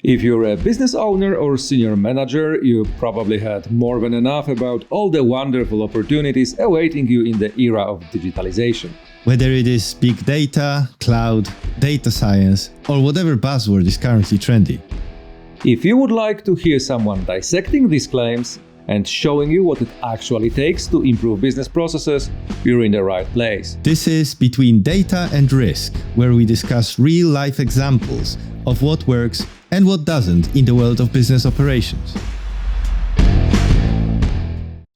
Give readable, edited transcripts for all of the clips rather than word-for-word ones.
If you're a business owner or senior manager, you probably had more than enough about all the wonderful opportunities awaiting you in the era of digitalization. Whether it is big data, cloud, data science, or whatever buzzword is currently trendy. If you would like to hear someone dissecting these claims and showing you what it actually takes to improve business processes, you're in the right place. This is Between Data and Risk, where we discuss real-life examples of what works and what doesn't in the world of business operations.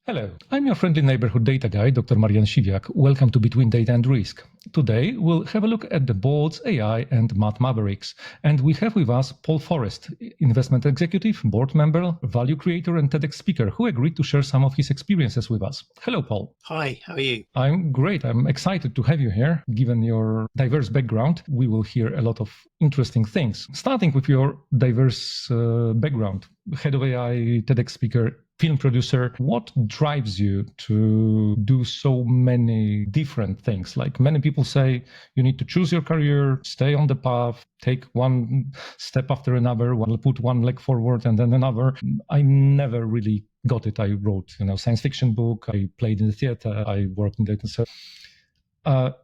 Hello, I'm your friendly neighborhood data guy, Dr. Marian Siwiak. Welcome to Between Data and Risk. Today, we'll have a look at the boards, AI, and Mad Mavericks. And we have with us Paul Forrest, investment executive, board member, value creator, and TEDx speaker, who agreed to share some of his experiences with us. Hello, Paul. Hi, how are you? I'm great. I'm excited to have you here. Given your diverse background, we will hear a lot of interesting things. Starting with your diverse background, head of AI, TEDx speaker, film producer, what drives you to do so many different things? Like many people say, you need to choose your career, stay on the path, take one step after another, put one leg forward and then another. I never really got it. I wrote, science fiction book. I played in the theater. I worked in data. So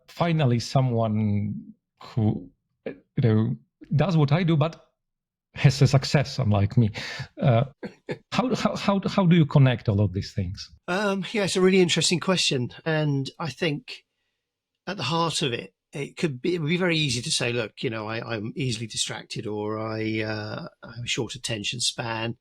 finally, someone who, does what I do, but has a success, unlike me. How do you connect all of these things? It's a really interesting question. And I think at the heart of it, it would be very easy to say, look, I'm easily distracted, or I have a short attention span,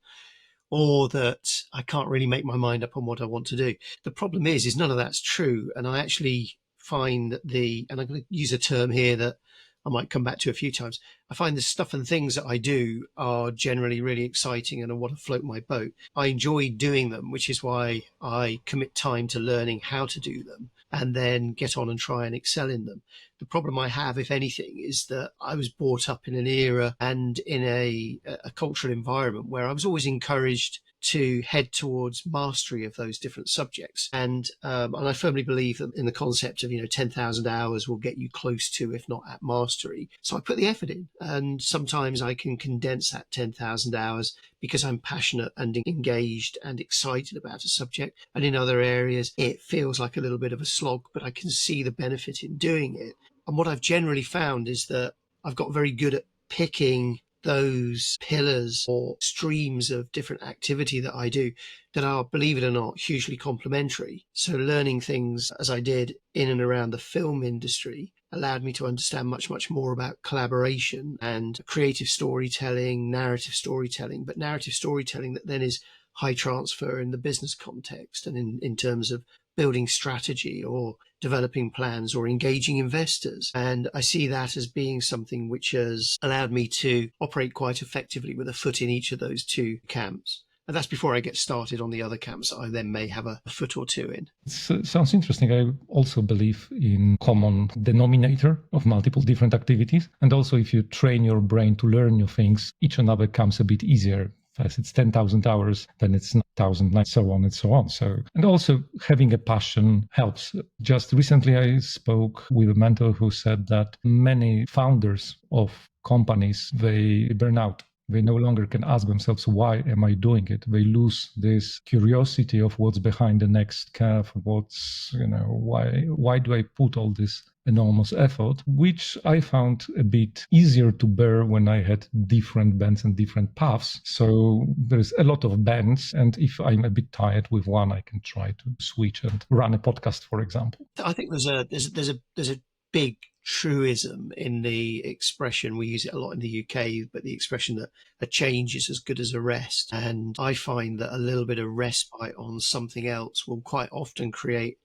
or that I can't really make my mind up on what I want to do. The problem is none of that's true. And I actually find that and I'm going to use a term here that I might come back to a few times. I find the stuff and things that I do are generally really exciting and I want to float my boat. I enjoy doing them, which is why I commit time to learning how to do them and then get on and try and excel in them. The problem I have, if anything, is that I was brought up in an era and in a cultural environment where I was always encouraged to head towards mastery of those different subjects. And I firmly believe that in the concept of, 10,000 hours will get you close to, if not at mastery. So I put the effort in, and sometimes I can condense that 10,000 hours because I'm passionate and engaged and excited about a subject. And in other areas, it feels like a little bit of a slog, but I can see the benefit in doing it. And what I've generally found is that I've got very good at picking those pillars or streams of different activity that I do that are, believe it or not, hugely complementary. So learning things as I did in and around the film industry allowed me to understand much, much more about collaboration and creative storytelling, narrative storytelling, but narrative storytelling that then is high transfer in the business context and in terms of building strategy or developing plans or engaging investors. And I see that as being something which has allowed me to operate quite effectively with a foot in each of those two camps. And that's before I get started on the other camps that I then may have a foot or two in. It sounds interesting. I also believe in common denominator of multiple different activities. And also if you train your brain to learn new things, each another comes a bit easier. If it's 10,000 hours, then it's 9,000, and so on and so on. So, and also having a passion helps. Just recently, I spoke with a mentor who said that many founders of companies, they burn out. They no longer can ask themselves, why am I doing it? They lose this curiosity of what's behind the next curve, why do I put all this enormous effort, which I found a bit easier to bear when I had different bends and different paths. So there's a lot of bends. And if I'm a bit tired with one, I can try to switch and run a podcast, for example. I think there's a big truism in the expression. We use it a lot in the UK, but the expression that a change is as good as a rest. And I find that a little bit of respite on something else will quite often create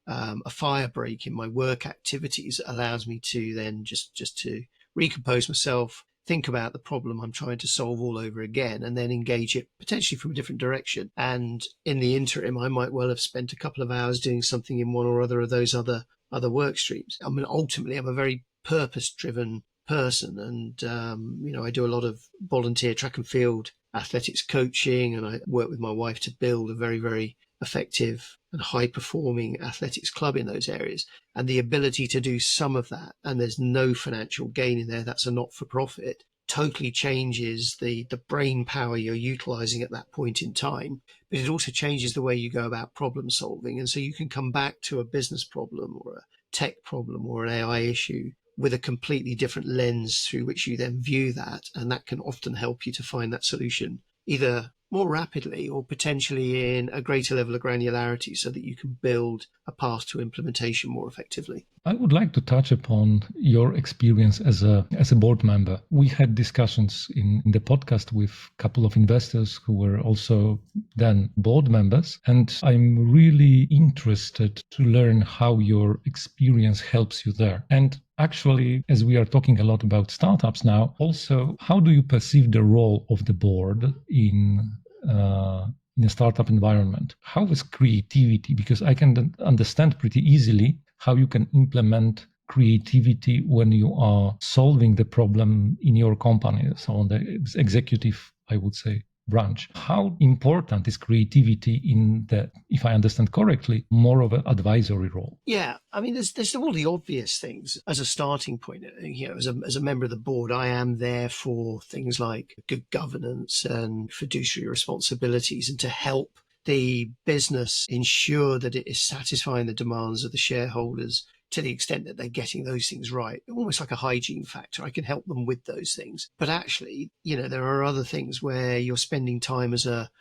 a fire break in my work activities that allows me to then just to recompose myself, think about the problem I'm trying to solve all over again, and then engage it potentially from a different direction. And in the interim, I might well have spent a couple of hours doing something in one or other of those other work streams. I mean, ultimately, I'm a very purpose-driven person, and I do a lot of volunteer track and field athletics coaching, and I work with my wife to build a very, very effective and high-performing athletics club in those areas. And the ability to do some of that, and there's no financial gain in there, that's a not-for-profit, totally changes the brain power you're utilizing at that point in time, but it also changes the way you go about problem solving. And so you can come back to a business problem or a tech problem or an AI issue with a completely different lens through which you then view that. And that can often help you to find that solution either more rapidly or potentially in a greater level of granularity so that you can build a path to implementation more effectively. I would like to touch upon your experience as a board member. We had discussions in the podcast with a couple of investors who were also then board members. And I'm really interested to learn how your experience helps you there. And actually, as we are talking a lot about startups now, also, how do you perceive the role of the board in a startup environment? How is creativity? Because I can understand pretty easily how you can implement creativity when you are solving the problem in your company, so on the executive, I would say, branch. How important is creativity in the, if I understand correctly, more of an advisory role? Yeah, I mean, there's all the obvious things as a starting point. You know, as a member of the board, I am there for things like good governance and fiduciary responsibilities, and to help the business ensure that it is satisfying the demands of the shareholders to the extent that they're getting those things right, almost like a hygiene factor. I can help them with those things. But actually, you know, there are other things where you're spending time as a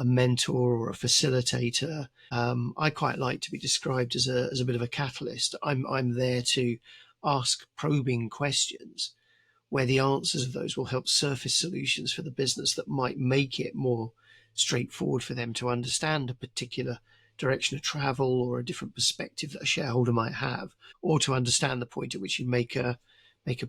mentor or a facilitator. I quite like to be described as a bit of a catalyst. I'm there to ask probing questions where the answers of those will help surface solutions for the business that might make it more straightforward for them to understand a particular direction of travel or a different perspective that a shareholder might have, or to understand the point at which you make a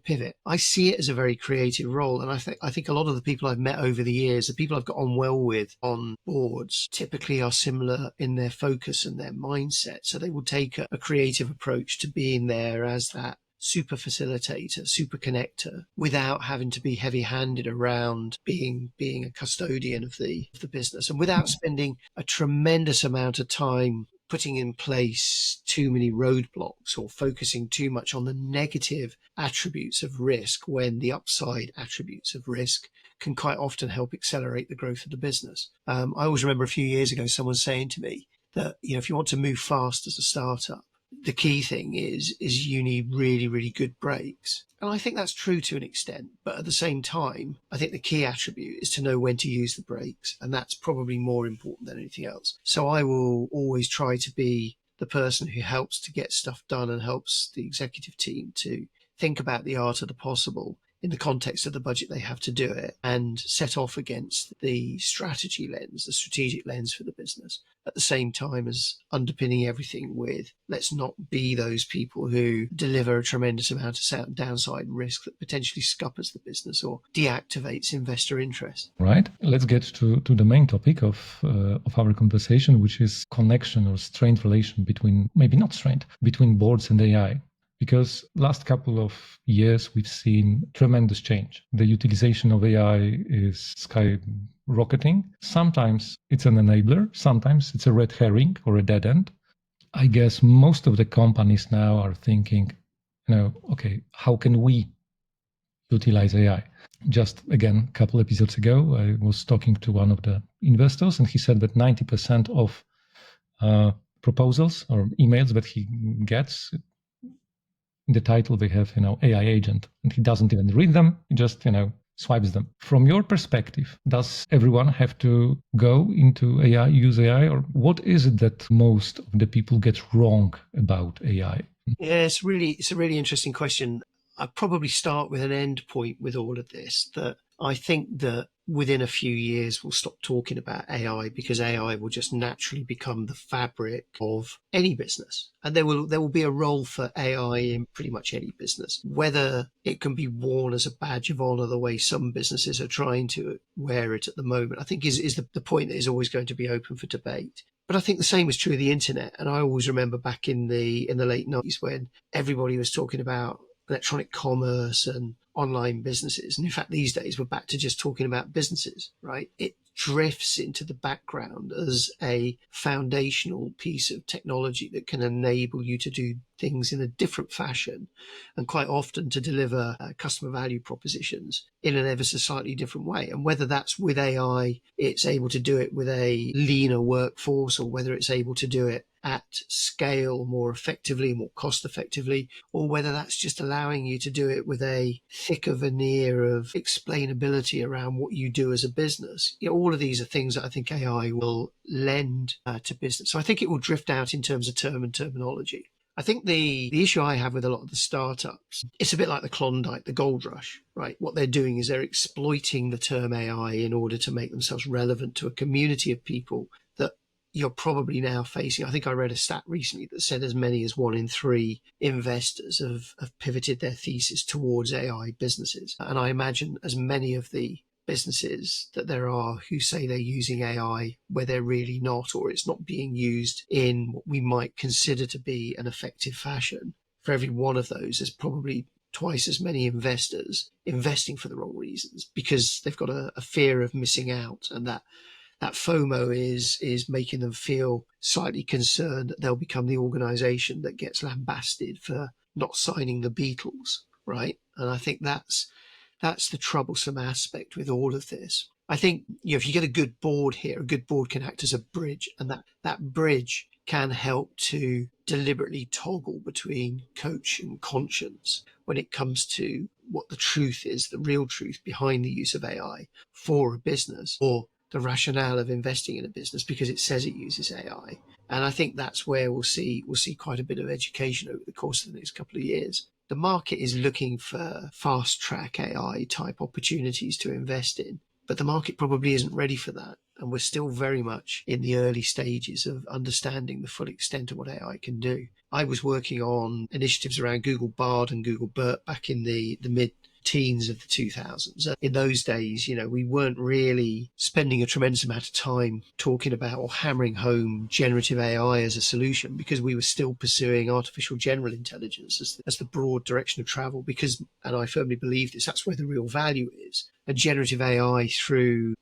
pivot. I see it as a very creative role. And I think a lot of the people I've met over the years, the people I've got on well with on boards, typically are similar in their focus and their mindset. So they will take a creative approach to being there as that super facilitator, super connector, without having to be heavy-handed around being a custodian of the business, and without spending a tremendous amount of time putting in place too many roadblocks or focusing too much on the negative attributes of risk, when the upside attributes of risk can quite often help accelerate the growth of the business. I always remember a few years ago someone saying to me that, you know, if you want to move fast as a startup, the key thing is you need really, really good brakes. And I think that's true to an extent. But at the same time, I think the key attribute is to know when to use the brakes. And that's probably more important than anything else. So I will always try to be the person who helps to get stuff done and helps the executive team to think about the art of the possible in the context of the budget they have to do it, and set off against the strategy lens, the strategic lens for the business, at the same time as underpinning everything with, let's not be those people who deliver a tremendous amount of downside risk that potentially scuppers the business or deactivates investor interest. Right. Let's get to the main topic of our conversation, which is connection or strained relation between, maybe not strained, between boards and AI. Because last couple of years, we've seen tremendous change. The utilization of AI is skyrocketing. Sometimes it's an enabler. Sometimes it's a red herring or a dead end. I guess most of the companies now are thinking, okay, how can we utilize AI? Just again, a couple episodes ago, I was talking to one of the investors, and he said that 90% of proposals or emails that he gets, in the title they have, AI agent, and he doesn't even read them. He just, swipes them. From your perspective, does everyone have to go into AI, use AI, or what is it that most of the people get wrong about AI? Yeah, it's a really interesting question. I'd probably start with an end point with all of this, that I think that within a few years we'll stop talking about AI, because AI will just naturally become the fabric of any business. And there will be a role for AI in pretty much any business. Whether it can be worn as a badge of honor the way some businesses are trying to wear it at the moment, I think is the point that is always going to be open for debate. But I think the same is true of the internet. And I always remember back in the late 90s when everybody was talking about electronic commerce and online businesses. And in fact, these days we're back to just talking about businesses, right? It drifts into the background as a foundational piece of technology that can enable you to do things in a different fashion, and quite often to deliver customer value propositions in an ever so slightly different way. And whether that's with AI, it's able to do it with a leaner workforce, or whether it's able to do it at scale more effectively, more cost effectively, or whether that's just allowing you to do it with a thicker veneer of explainability around what you do as a business. All of these are things that I think AI will lend to business. So I think it will drift out in terms of term and terminology. I think the issue I have with a lot of the startups, it's a bit like the Klondike, the gold rush, right? What they're doing is they're exploiting the term AI in order to make themselves relevant to a community of people that you're probably now facing. I think I read a stat recently that said as many as 1 in 3 investors have pivoted their thesis towards AI businesses. And I imagine as many of the businesses that there are who say they're using AI where they're really not, or it's not being used in what we might consider to be an effective fashion. For every one of those, there's probably twice as many investors investing for the wrong reasons, because they've got a fear of missing out, and that FOMO is making them feel slightly concerned that they'll become the organization that gets lambasted for not signing the Beatles, right? And I think that's the troublesome aspect with all of this. I think, if you get a good board here, a good board can act as a bridge, and that bridge can help to deliberately toggle between coach and conscience when it comes to what the truth is, the real truth behind the use of AI for a business, or the rationale of investing in a business because it says it uses AI. And I think that's where we'll see quite a bit of education over the course of the next couple of years. The market is looking for fast track AI type opportunities to invest in, but the market probably isn't ready for that. And we're still very much in the early stages of understanding the full extent of what AI can do. I was working on initiatives around Google Bard and Google BERT back in the mid-teens of the 2000s. In those days, we weren't really spending a tremendous amount of time talking about or hammering home generative AI as a solution, because we were still pursuing artificial general intelligence as the broad direction of travel, because, and I firmly believe this, that's where the real value is. And generative AI through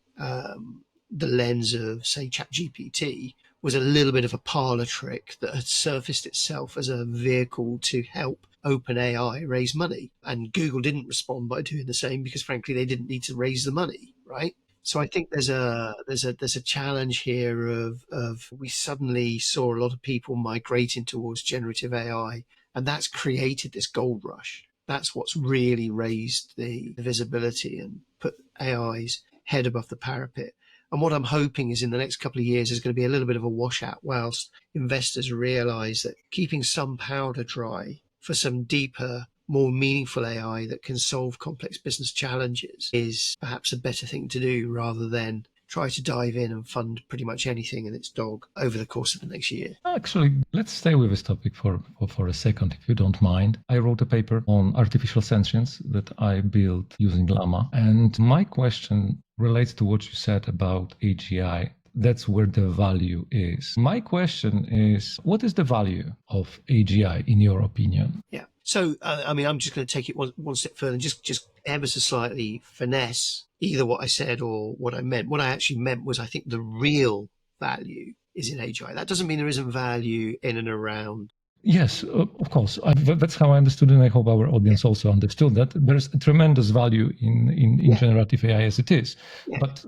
the lens of, say, ChatGPT was a little bit of a parlor trick that had surfaced itself as a vehicle to help OpenAI raise money. And Google didn't respond by doing the same because, frankly, they didn't need to raise the money, right? So I think there's a challenge here of we suddenly saw a lot of people migrating towards generative AI, and that's created this gold rush. That's what's really raised the visibility and put AI's head above the parapet. And what I'm hoping is in the next couple of years is going to be a little bit of a washout, whilst investors realize that keeping some powder dry for some deeper, more meaningful AI that can solve complex business challenges is perhaps a better thing to do, rather than try to dive in and fund pretty much anything and its dog over the course of the next year. Actually, let's stay with this topic for a second, if you don't mind. I wrote a paper on artificial sentience that I built using Llama. And my question relates to what you said about AGI. That's where the value is. My question is, what is the value of AGI in your opinion? Yeah. So, I'm just going to take it one step further and just ever so slightly finesse either what I said or what I meant. What I actually meant was, I think the real value is in AGI. That doesn't mean there isn't value in and around. Yes, of course. That's how I understood it, and I hope our audience also understood that. There's a tremendous value in generative AI as it is. Yeah. But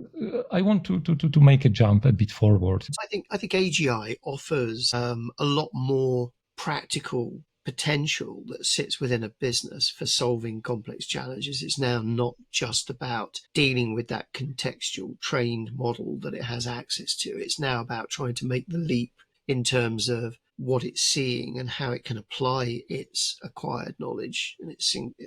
I want to make a jump a bit forward. I think AGI offers a lot more practical potential that sits within a business for solving complex challenges. It's now not just about dealing with that contextual trained model that it has access to. It's now about trying to make the leap in terms of what it's seeing and how it can apply its acquired knowledge and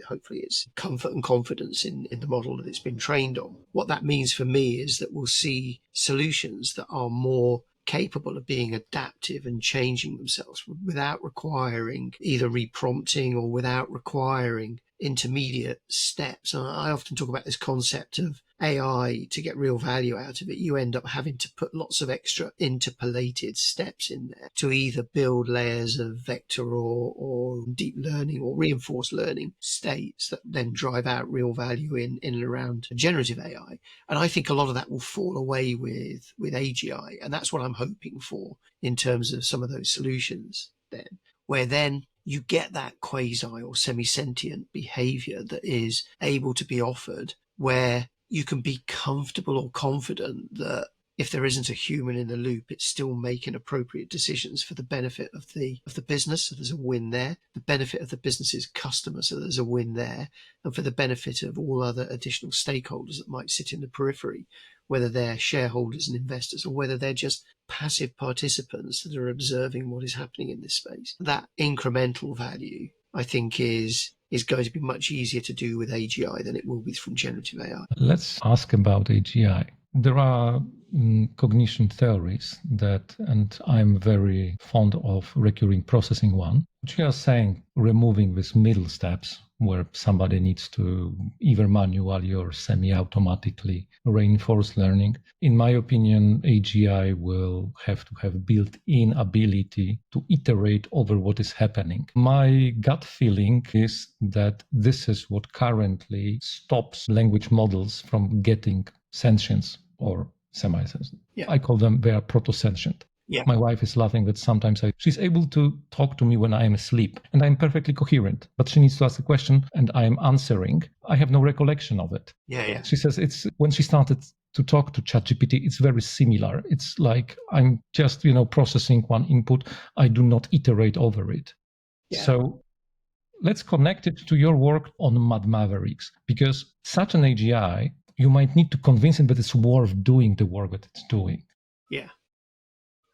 hopefully its comfort and confidence in the model that it's been trained on. What that means for me is that we'll see solutions that are more capable of being adaptive and changing themselves without requiring either reprompting or without requiring intermediate steps. And I often talk about this concept of AI. To get real value out of it, you end up having to put lots of extra interpolated steps in there to either build layers of vector or deep learning or reinforced learning states that then drive out real value in and around generative AI. And I think a lot of that will fall away with AGI. And that's what I'm hoping for in terms of some of those solutions then, where then you get that quasi or semi-sentient behavior that is able to be offered, where you can be comfortable or confident that if there isn't a human in the loop, it's still making appropriate decisions for the benefit of the business. So there's a win there. The benefit of the business's customer. So there's a win there. And for the benefit of all other additional stakeholders that might sit in the periphery, whether they're shareholders and investors or whether they're just passive participants that are observing what is happening in this space. That incremental value, I think, is going to be much easier to do with AGI than it will be from generative AI. Let's ask about AGI. There are cognition theories and I'm very fond of recurring processing one, which you are saying removing these middle steps where somebody needs to either manually or semi-automatically reinforce learning. In my opinion, AGI will have to have built-in ability to iterate over what is happening. My gut feeling is that this is what currently stops language models from getting sentience or semi-sentient. Yeah. I call them, they are proto-sentient. Yeah. My wife is laughing that sometimes she's able to talk to me when I am asleep and I'm perfectly coherent, but she needs to ask a question and I am answering. I have no recollection of it. Yeah. She says it's when she started to talk to ChatGPT, it's very similar. It's like I'm just, processing one input. I do not iterate over it. Yeah. So let's connect it to your work on Mad Mavericks, because such an AGI, you might need to convince it that it's worth doing the work that it's doing. Yeah.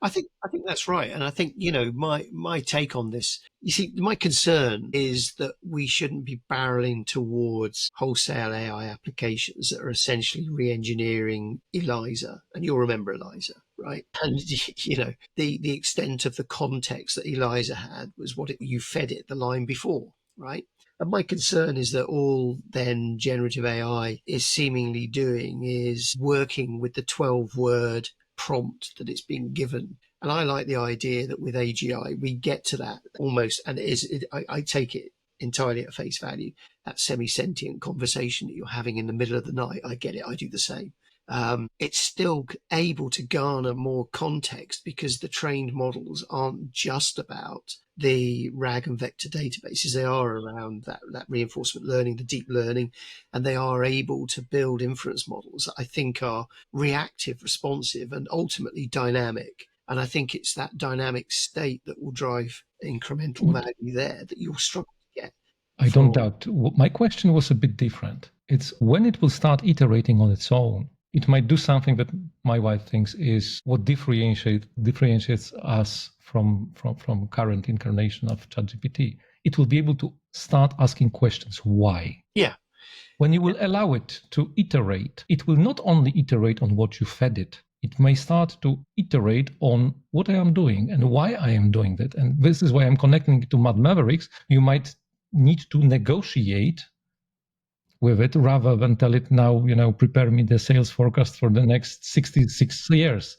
I think that's right. And I think, my take on this, you see, my concern is that we shouldn't be barreling towards wholesale AI applications that are essentially re-engineering Eliza. And you'll remember Eliza, right? And, the extent of the context that Eliza had was what you fed it the line before, right? And my concern is that all then generative AI is seemingly doing is working with the 12-word prompt that it's being given. And I like the idea that with AGI, we get to that almost, and I take it entirely at face value, that semi-sentient conversation that you're having in the middle of the night. I get it. I do the same. It's still able to garner more context because the trained models aren't just about the RAG and vector databases. They are around that reinforcement learning, the deep learning, and they are able to build inference models that I think are reactive, responsive, and ultimately dynamic. And I think it's that dynamic state that will drive incremental value there that you'll struggle to get. I don't doubt. My question was a bit different. It's when it will start iterating on its own. It might do something that my wife thinks is what differentiates us from current incarnation of ChatGPT. It will be able to start asking questions. Why? Yeah. When you will allow it to iterate, it will not only iterate on what you fed it. It may start to iterate on what I am doing and why I am doing that. And this is why I'm connecting it to Mad Mavericks. You might need to negotiate with it rather than tell it now, prepare me the sales forecast for the next 66 years.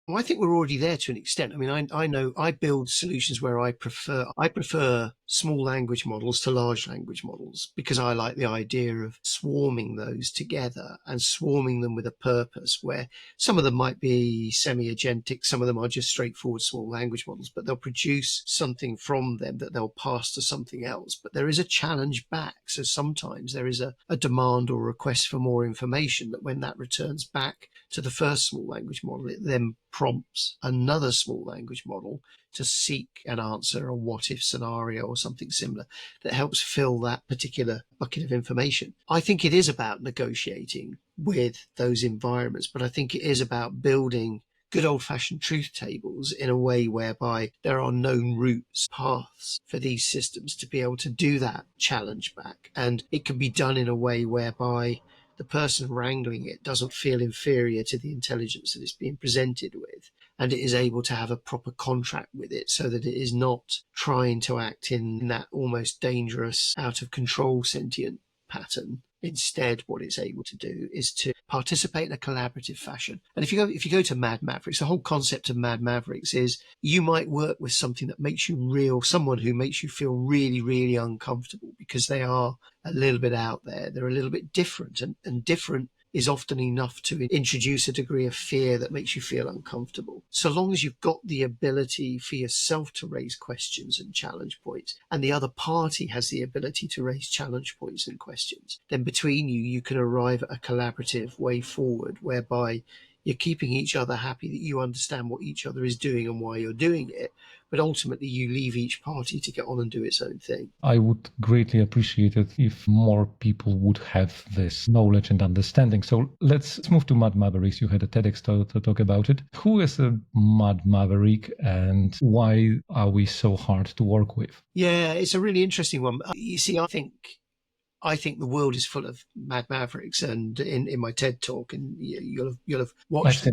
Well, I think we're already there to an extent. I mean, I know I build solutions where I prefer small language models to large language models because I like the idea of swarming those together and swarming them with a purpose, where some of them might be semi-agentic, some of them are just straightforward small language models, but they'll produce something from them that they'll pass to something else. But there is a challenge back. So sometimes there is a demand or request for more information that when that returns back to the first small language model, it then prompts another small language model to seek an answer, a what-if scenario or something similar that helps fill that particular bucket of information. I think it is about negotiating with those environments, but I think it is about building good old-fashioned truth tables in a way whereby there are known routes, paths for these systems to be able to do that challenge back. And it can be done in a way whereby the person wrangling it doesn't feel inferior to the intelligence that it's being presented with. and it is able to have a proper contract with it so that it is not trying to act in that almost dangerous, out of control sentient pattern. Instead, what it's able to do is to participate in a collaborative fashion. And if you go to Mad Mavericks, the whole concept of Mad Mavericks is you might work with something that makes you someone who makes you feel really, really uncomfortable because they are a little bit out there. They're a little bit different, and different is often enough to introduce a degree of fear that makes you feel uncomfortable. So long as you've got the ability for yourself to raise questions and challenge points, and the other party has the ability to raise challenge points and questions, then between you can arrive at a collaborative way forward whereby you're keeping each other happy, that you understand what each other is doing and why you're doing it, but ultimately you leave each party to get on and do its own thing. I would greatly appreciate it if more people would have this knowledge and understanding. So let's move to Mad Mavericks. You had a TEDx to talk about it. Who is a Mad Maverick and why are we so hard to work with? Yeah, it's a really interesting one. You see, I think the world is full of Mad Mavericks, and in my TED talk, and you'll have watched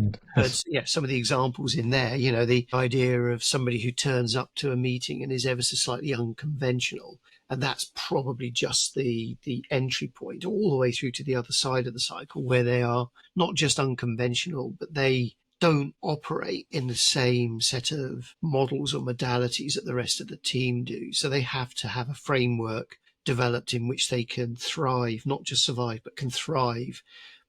some of the examples in there. You know, the idea of somebody who turns up to a meeting and is ever so slightly unconventional, and that's probably just the entry point all the way through to the other side of the cycle, where they are not just unconventional, but they don't operate in the same set of models or modalities that the rest of the team do. So they have to have a framework developed in which they can thrive, not just survive, but can thrive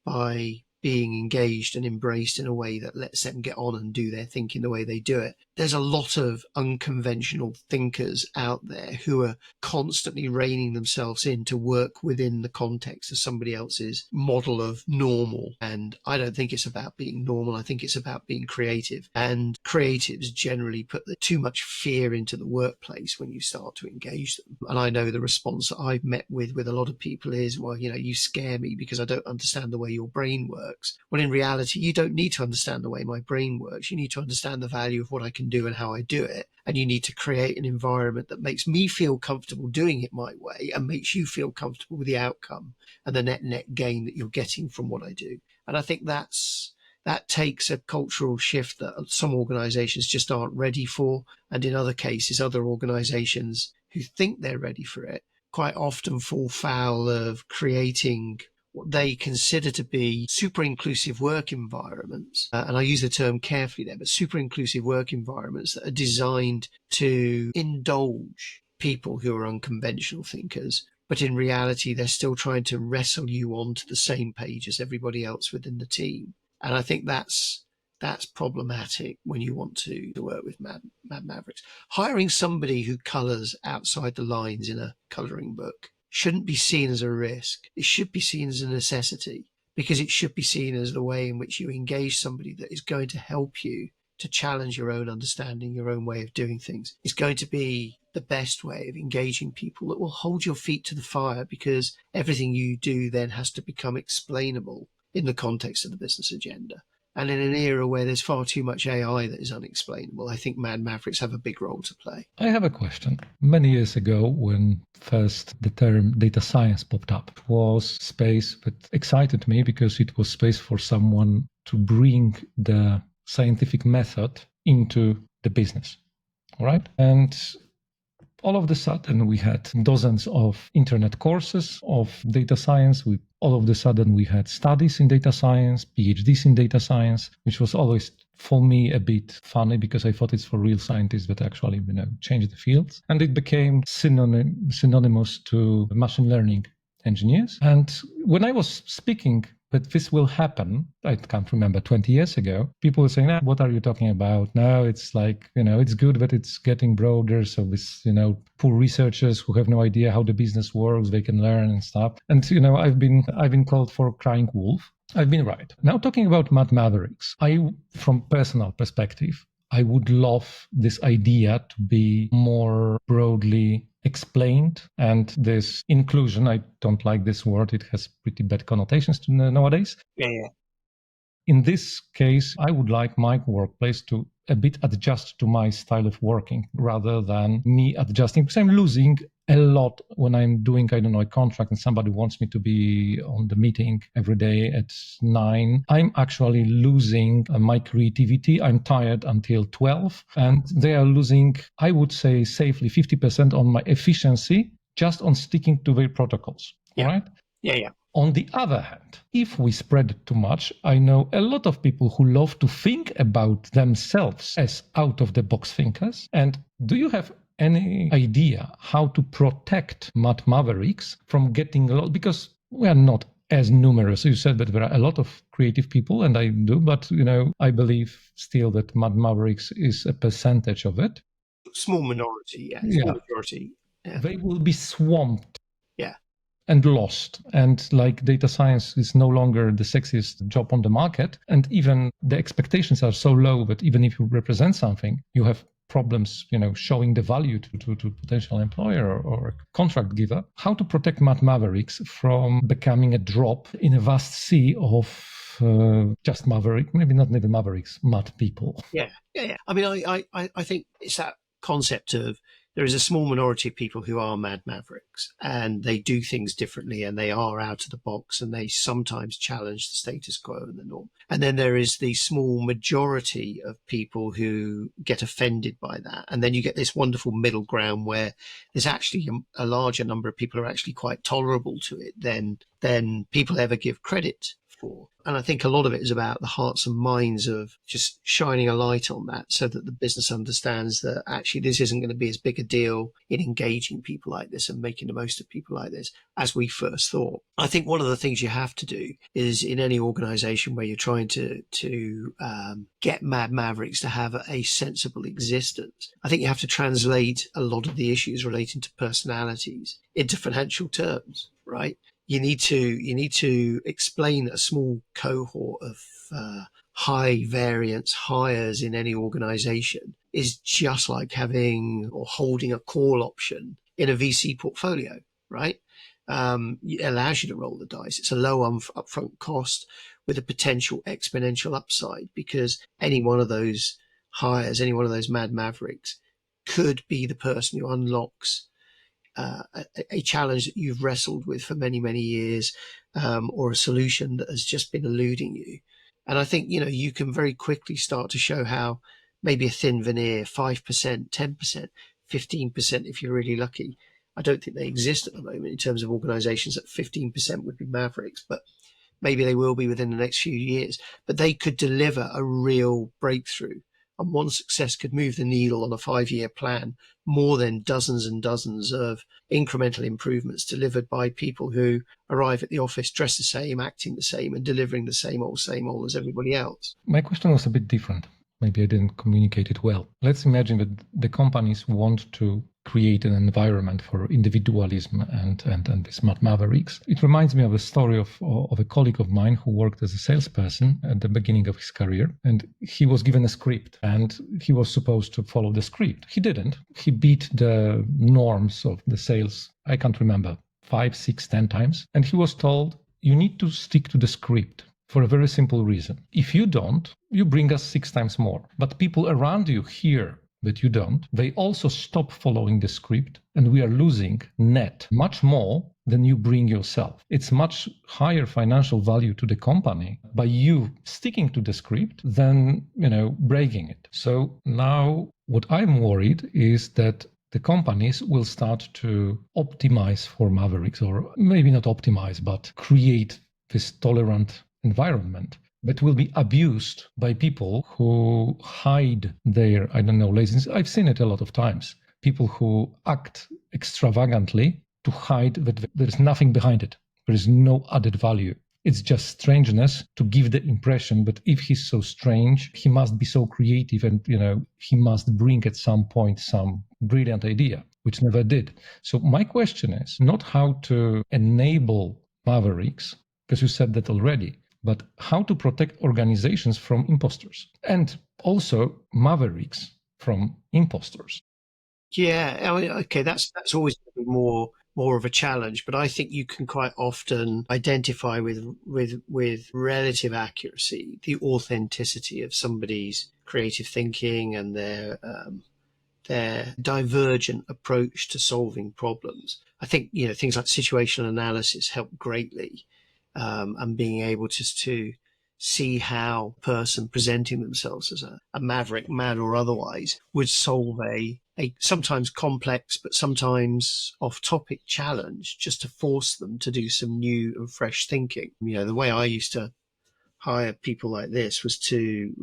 by being engaged and embraced in a way that lets them get on and do their thinking the way they do it. There's a lot of unconventional thinkers out there who are constantly reining themselves in to work within the context of somebody else's model of normal. And I don't think it's about being normal. I think it's about being creative. And creatives generally put too much fear into the workplace when you start to engage them. And I know the response that I've met with a lot of people is, well, you know, you scare me because I don't understand the way your brain works. Well, in reality, you don't need to understand the way my brain works. You need to understand the value of what I can do and how I do it. And you need to create an environment that makes me feel comfortable doing it my way and makes you feel comfortable with the outcome and the net gain that you're getting from what I do. And I think that takes a cultural shift that some organizations just aren't ready for. And in other cases, other organizations who think they're ready for it quite often fall foul of creating what they consider to be super inclusive work environments. And I use the term carefully there, but super inclusive work environments that are designed to indulge people who are unconventional thinkers. But in reality, they're still trying to wrestle you onto the same page as everybody else within the team. And I think that's problematic when you want to work with Mad Mavericks. Hiring somebody who colors outside the lines in a coloring book shouldn't be seen as a risk. It should be seen as a necessity, because it should be seen as the way in which you engage somebody that is going to help you to challenge your own understanding, your own way of doing things. It's going to be the best way of engaging people that will hold your feet to the fire, because everything you do then has to become explainable in the context of the business agenda. And in an era where there's far too much AI that is unexplainable, I think Mad Mavericks have a big role to play. I have a question. Many years ago, when first the term data science popped up, it was space that excited me because it was space for someone to bring the scientific method into the business. All right. And all of a sudden, we had dozens of internet courses of data science. All of a sudden, we had studies in data science, PhDs in data science, which was always for me a bit funny because I thought it's for real scientists that actually, change the fields. And it became synonymous to machine learning engineers. And when I was speaking that this will happen, I can't remember, 20 years ago, people were saying, what are you talking about? No, it's like, it's good, but it's getting broader. So with, poor researchers who have no idea how the business works, they can learn and stuff. And, I've been called for crying wolf. I've been right. Now talking about Mad Mavericks, from personal perspective, I would love this idea to be more broadly explained, and this inclusion, I don't like this word, it has pretty bad connotations nowadays. Yeah. In this case, I would like my workplace to a bit adjust to my style of working rather than me adjusting, because I'm losing a lot when I'm doing, I don't know, a contract and somebody wants me to be on the meeting every day at 9. I'm actually losing my creativity. I'm tired until 12, and they are losing, I would say safely 50% on my efficiency just on sticking to their protocols. Yeah. All right? Yeah. On the other hand, if we spread it too much, I know a lot of people who love to think about themselves as out-of-the-box thinkers. And do you have any idea how to protect Mad Mavericks from getting lost? Because we are not as numerous, you said, but there are a lot of creative people, and I do, but I believe still that Mad Mavericks is a percentage of it. Small minority, yeah. Yeah. Small majority. Yeah. They will be swamped. Yeah. And lost. And like data science is no longer the sexiest job on the market. And even the expectations are so low that even if you represent something, you have problems, showing the value to potential employer or contract giver. How to protect Mad Mavericks from becoming a drop in a vast sea of just Maverick, maybe not even Mavericks, mad people. Yeah. I mean, I think it's that concept of there is a small minority of people who are Mad Mavericks, and they do things differently, and they are out of the box, and they sometimes challenge the status quo and the norm. And then there is the small majority of people who get offended by that. And then you get this wonderful middle ground where there's actually a larger number of people who are actually quite tolerable to it than people ever give credit for. And I think a lot of it is about the hearts and minds of just shining a light on that so that the business understands that actually this isn't going to be as big a deal in engaging people like this and making the most of people like this as we first thought. I think one of the things you have to do is in any organization where you're trying to get Mad Mavericks to have a sensible existence, I think you have to translate a lot of the issues relating to personalities into financial terms, right? You need to explain a small cohort of high variance hires in any organization is just like having or holding a call option in a VC portfolio, right? It allows you to roll the dice. It's a low upfront cost with a potential exponential upside, because any one of those hires, any one of those Mad Mavericks could be the person who unlocks a challenge that you've wrestled with for many, many years, or a solution that has just been eluding you. And I think, you can very quickly start to show how maybe a thin veneer, 5%, 10%, 15%, if you're really lucky. I don't think they exist at the moment in terms of organizations that 15% would be Mavericks, but maybe they will be within the next few years. But they could deliver a real breakthrough. And one success could move the needle on a 5-year plan more than dozens and dozens of incremental improvements delivered by people who arrive at the office dressed the same, acting the same, and delivering the same old as everybody else. My question was a bit different. Maybe I didn't communicate it well. Let's imagine that the companies want to create an environment for individualism and this Mad Mavericks. It reminds me of a story of a colleague of mine who worked as a salesperson at the beginning of his career, and he was given a script and he was supposed to follow the script. He didn't. He beat the norms of the sales, I can't remember, 5, 6, 10 times. And he was told, you need to stick to the script. For a very simple reason. If you don't, you bring us 6 times more. But people around you hear that you don't. They also stop following the script, and we are losing net much more than you bring yourself. It's much higher financial value to the company by you sticking to the script than, breaking it. So now what I'm worried is that the companies will start to optimize for Mavericks, or maybe not optimize, but create this tolerant environment that will be abused by people who hide their, laziness. I've seen it a lot of times. People who act extravagantly to hide that there's nothing behind it. There is no added value. It's just strangeness to give the impression that if he's so strange, he must be so creative and, he must bring at some point some brilliant idea, which never did. So my question is not how to enable Mavericks, because you said that already, but how to protect organizations from imposters and also Mavericks from imposters. Yeah, I mean, okay, that's always more of a challenge, but I think you can quite often identify with relative accuracy the authenticity of somebody's creative thinking and their divergent approach to solving problems. I think, things like situational analysis help greatly, and being able just to see how a person presenting themselves as a maverick, mad or otherwise, would solve a sometimes complex but sometimes off-topic challenge, just to force them to do some new and fresh thinking. The way I used to hire people like this was to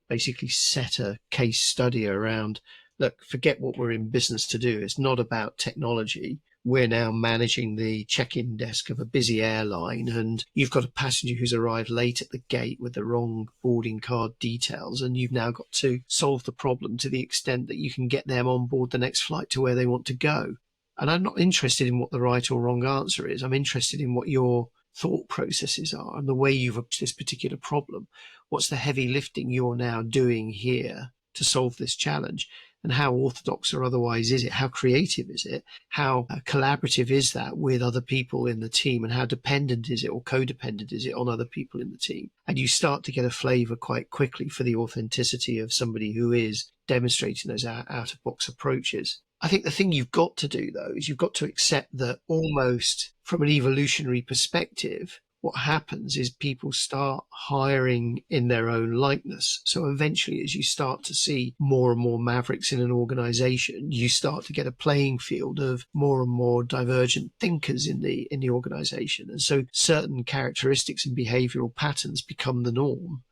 basically set a case study around, look, forget what we're in business to do. It's not about technology. We're now managing the check-in desk of a busy airline, and you've got a passenger who's arrived late at the gate with the wrong boarding card details, and you've now got to solve the problem to the extent that you can get them on board the next flight to where they want to go. And I'm not interested in what the right or wrong answer is. I'm interested in what your thought processes are and the way you've approached this particular problem. What's the heavy lifting you're now doing here to solve this challenge? And how orthodox or otherwise is it? How creative is it? How collaborative is that with other people in the team? And how dependent is it or codependent is it on other people in the team? And you start to get a flavor quite quickly for the authenticity of somebody who is demonstrating those out-of-box approaches. I think the thing you've got to do, though, is you've got to accept that almost from an evolutionary perspective, what happens is people start hiring in their own likeness. So eventually, as you start to see more and more mavericks in an organization, you start to get a playing field of more and more divergent thinkers in the organization. And so certain characteristics and behavioral patterns become the norm.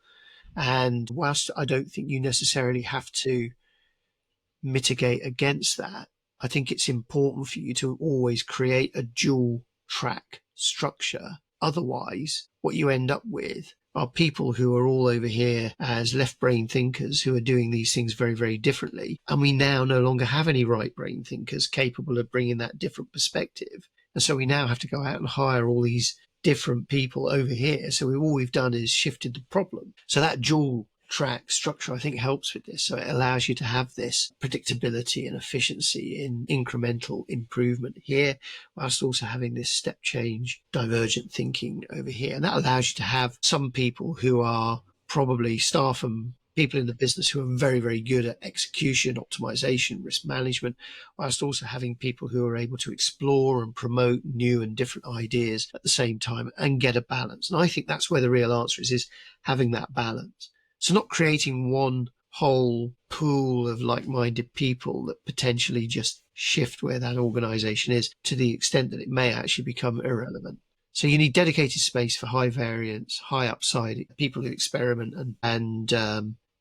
And whilst I don't think you necessarily have to mitigate against that, I think it's important for you to always create a dual track structure. Otherwise, what you end up with are people who are all over here as left brain thinkers who are doing these things very, very differently. And we now no longer have any right brain thinkers capable of bringing that different perspective. And so we now have to go out and hire all these different people over here. So all we've done is shifted the problem. So that dual track structure, I think, helps with this. So it allows you to have this predictability and efficiency in incremental improvement here, whilst also having this step change divergent thinking over here. And that allows you to have some people who are probably staff and people in the business who are very, very good at execution, optimization, risk management, whilst also having people who are able to explore and promote new and different ideas at the same time and get a balance. And I think that's where the real answer is having that balance. So not creating one whole pool of like-minded people that potentially just shift where that organization is to the extent that it may actually become irrelevant. So you need dedicated space for high variance, high upside, people who experiment and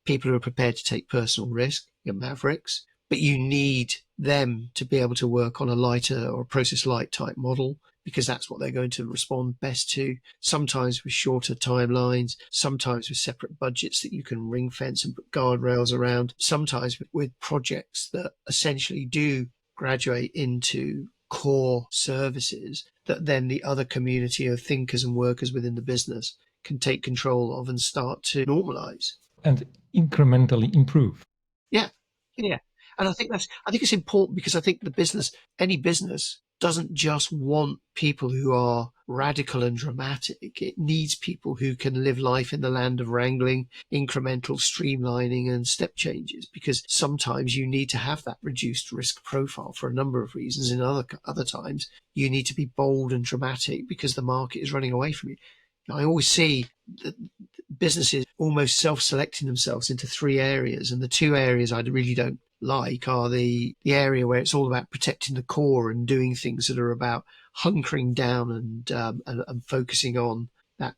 people who are prepared to take personal risk, your mavericks. But you need them to be able to work on a lighter or process light type model, because that's what they're going to respond best to, sometimes with shorter timelines, sometimes with separate budgets that you can ring fence and put guardrails around, sometimes with projects that essentially do graduate into core services that then the other community of thinkers and workers within the business can take control of and start to normalize. And incrementally improve. Yeah. And I think it's important, because I think any business doesn't just want people who are radical and dramatic. It needs people who can live life in the land of wrangling, incremental streamlining and step changes, because sometimes you need to have that reduced risk profile for a number of reasons. In other times, you need to be bold and dramatic because the market is running away from you. I always see that businesses almost self-selecting themselves into three areas, and the two areas I really don't like are the area where it's all about protecting the core and doing things that are about hunkering down and focusing on that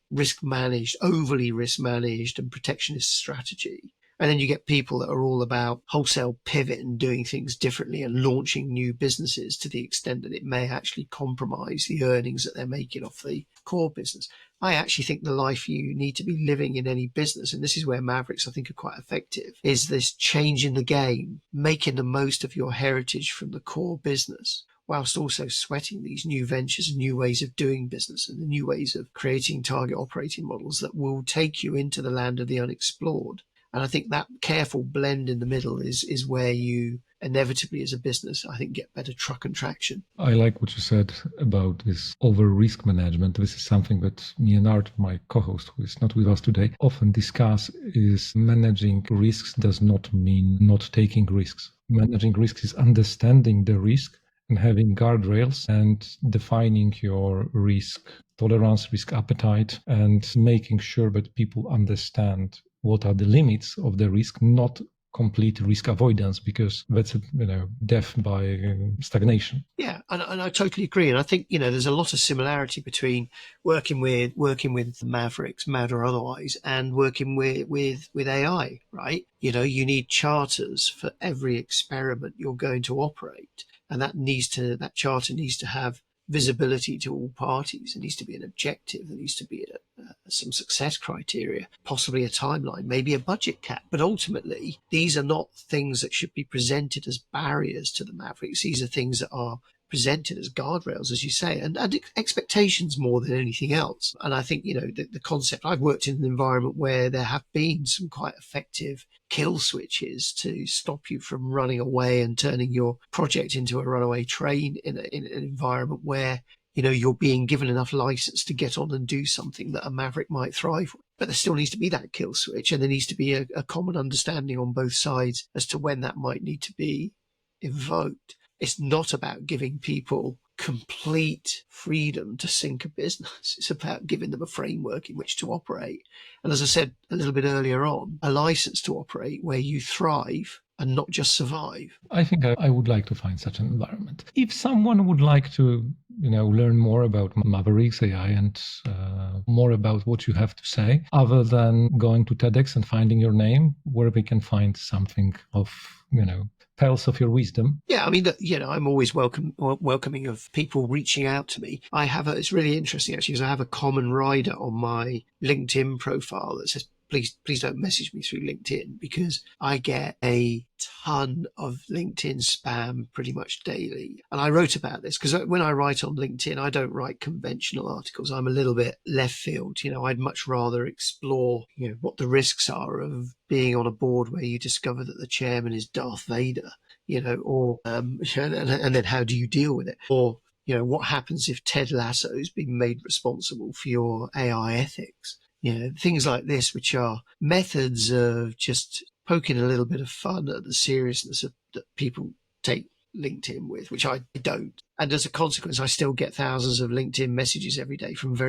overly risk managed and protectionist strategy. And then you get people that are all about wholesale pivot and doing things differently and launching new businesses to the extent that it may actually compromise the earnings that they're making off the core business. I actually think the life you need to be living in any business, and this is where Mavericks I think are quite effective, is this change in the game, making the most of your heritage from the core business, whilst also sweating these new ventures and new ways of doing business and the new ways of creating target operating models that will take you into the land of the unexplored. And I think that careful blend in the middle is where you inevitably as a business, I think, get better truck and traction. I like what you said about this over risk management. This is something that me and Art, my co-host, who is not with us today, often discuss. Is managing risks does not mean not taking risks. Managing risks is understanding the risk and having guardrails and defining your risk tolerance, risk appetite, and making sure that people understand what are the limits of the risk, not complete risk avoidance, because that's death by stagnation. Yeah, and I totally agree. And I think there's a lot of similarity between working with Mavericks, Mad or otherwise, and working with AI. Right? You need charters for every experiment you're going to operate, and that charter needs to have visibility to all parties. It needs to be an objective. There needs to be some success criteria, possibly a timeline, maybe a budget cap. But ultimately, these are not things that should be presented as barriers to the Mavericks. These are things that are presented as guardrails, as you say, and expectations more than anything else. And I think, the concept, I've worked in an environment where there have been some quite effective kill switches to stop you from running away and turning your project into a runaway train in an environment where you're being given enough license to get on and do something that a Maverick might thrive with. But there still needs to be that kill switch, and there needs to be a common understanding on both sides as to when that might need to be invoked. It's not about giving people complete freedom to sink a business. It's about giving them a framework in which to operate. And as I said a little bit earlier on, a license to operate where you thrive and not just survive. I think I would like to find such an environment. If someone would like to, learn more about Mavericks AI and more about what you have to say, other than going to TEDx and finding your name, where they can find something of, pearls of your wisdom. Yeah, I mean, I'm always welcoming of people reaching out to me. It's really interesting actually, because I have a common rider on my LinkedIn profile that says, please don't message me through LinkedIn, because I get a ton of LinkedIn spam pretty much daily. And I wrote about this because when I write on LinkedIn, I don't write conventional articles. I'm a little bit left field. I'd much rather explore, what the risks are of being on a board where you discover that the chairman is Darth Vader, or and then how do you deal with it? Or what happens if Ted Lasso's been made responsible for your AI ethics? Things like this, which are methods of just poking a little bit of fun at the seriousness that people take LinkedIn with, which I don't. And as a consequence, I still get thousands of LinkedIn messages every day from very